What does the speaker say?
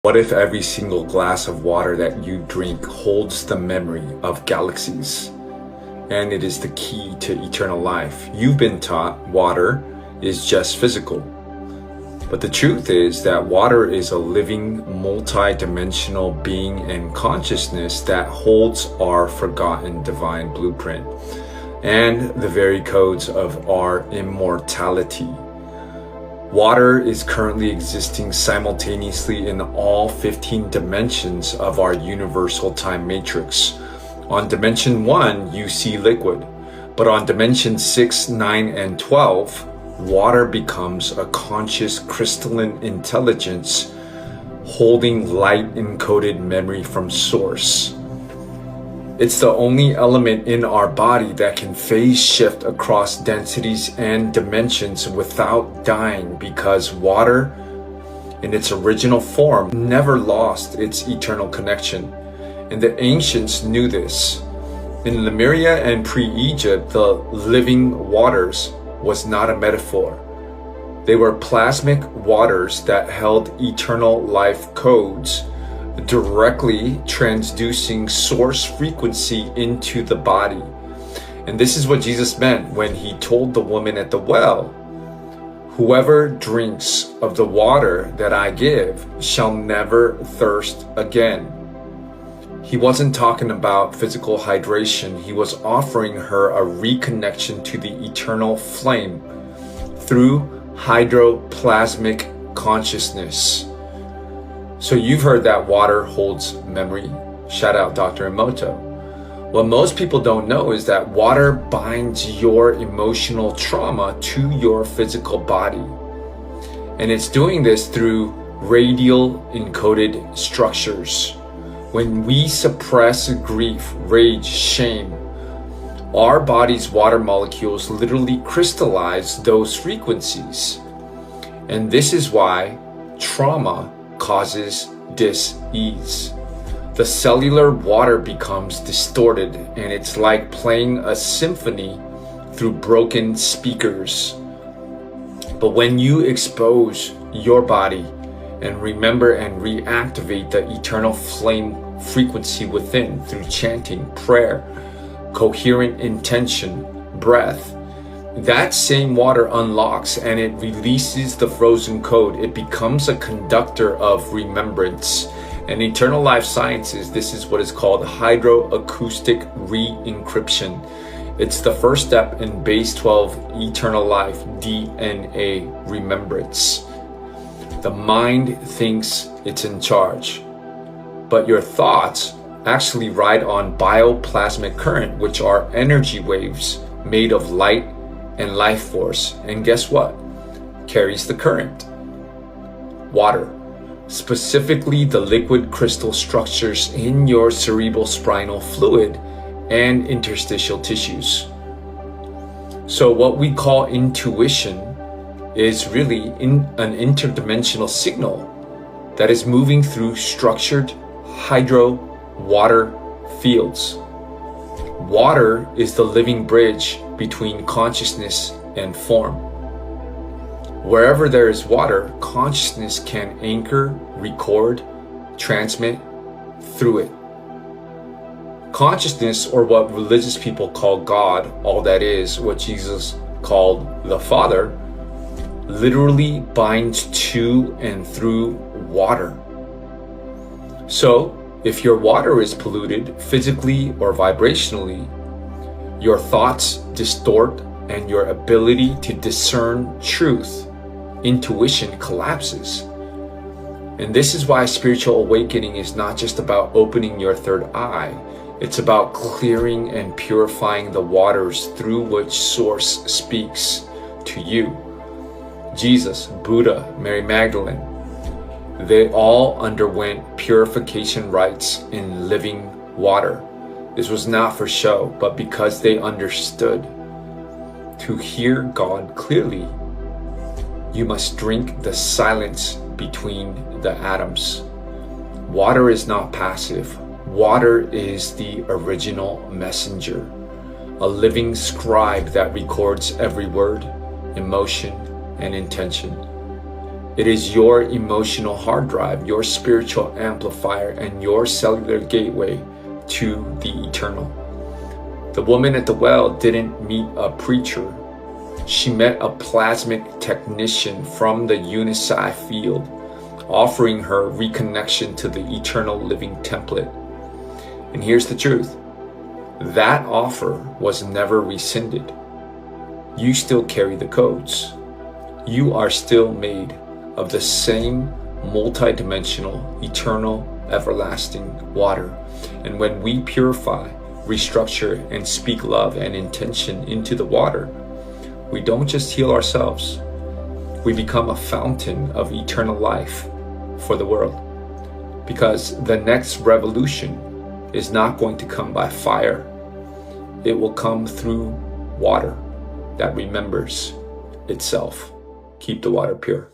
What if every single glass of water that you drink holds the memory of galaxies? And it is the key to eternal life. You've been taught water is just physical. But the truth is that water is a living, multi-dimensional being and consciousness that holds our forgotten divine blueprint and the very codes of our immortality. Water is currently existing simultaneously in all 15 dimensions of our universal time matrix. On dimension 1, you see liquid, but on dimension 6, 9, and 12, water becomes a conscious crystalline intelligence holding light-encoded memory from source. It's the only element in our body that can phase shift across densities and dimensions without dying, because water, in its original form, never lost its eternal connection. And the ancients knew this. In Lemuria and pre-Egypt, the living waters was not a metaphor. They were plasmic waters that held eternal life codes, directly transducing source frequency into the body. And this is what Jesus meant when he told the woman at the well, "Whoever drinks of the water that I give shall never thirst again." He wasn't talking about physical hydration. He was offering her a reconnection to the eternal flame through hydroplasmic consciousness. So you've heard that water holds memory. Shout out Dr. Emoto. What most people don't know is that water binds your emotional trauma to your physical body. And it's doing this through radial encoded structures. When we suppress grief, rage, shame, our body's water molecules literally crystallize those frequencies. And this is why trauma causes dis-ease. The cellular water becomes distorted, and it's like playing a symphony through broken speakers. But when you expose your body and remember and reactivate the eternal flame frequency within through chanting, prayer, coherent intention, breath, that same water unlocks and it releases the frozen code. It becomes a conductor of remembrance. And eternal life sciences, this is what is called hydroacoustic re-encryption. It's the first step in base 12 eternal life DNA remembrance. The mind thinks it's in charge, but your thoughts actually ride on bioplasmic current, which are energy waves made of light and life force. And guess what carries the current? Water, specifically the liquid crystal structures in your cerebral spinal fluid and interstitial tissues. So what we call intuition is really an interdimensional signal that is moving through structured hydro water fields. Water is the living bridge between consciousness and form. Wherever there is water, consciousness can anchor, record, transmit through it. Consciousness, or what religious people call God, all that is, what Jesus called the Father, literally binds to and through water. So, if your water is polluted physically or vibrationally, your thoughts distort and your ability to discern truth, intuition collapses. And this is why spiritual awakening is not just about opening your third eye. It's about clearing and purifying the waters through which Source speaks to you. Jesus, Buddha, Mary Magdalene, they all underwent purification rites in living water. This was not for show, but because they understood. To hear God clearly, you must drink the silence between the atoms. Water is not passive. Water is the original messenger, a living scribe that records every word, emotion, and intention. It is your emotional hard drive, your spiritual amplifier, and your cellular gateway to the eternal. The woman at the well didn't meet a preacher. She met a plasmic technician from the Unisci field, offering her reconnection to the eternal living template. And here's the truth. That offer was never rescinded. You still carry the codes. You are still made of the same multidimensional, eternal, everlasting water. And when we purify, restructure, and speak love and intention into the water, we don't just heal ourselves. We become a fountain of eternal life for the world. Because the next revolution is not going to come by fire. It will come through water that remembers itself. Keep the water pure.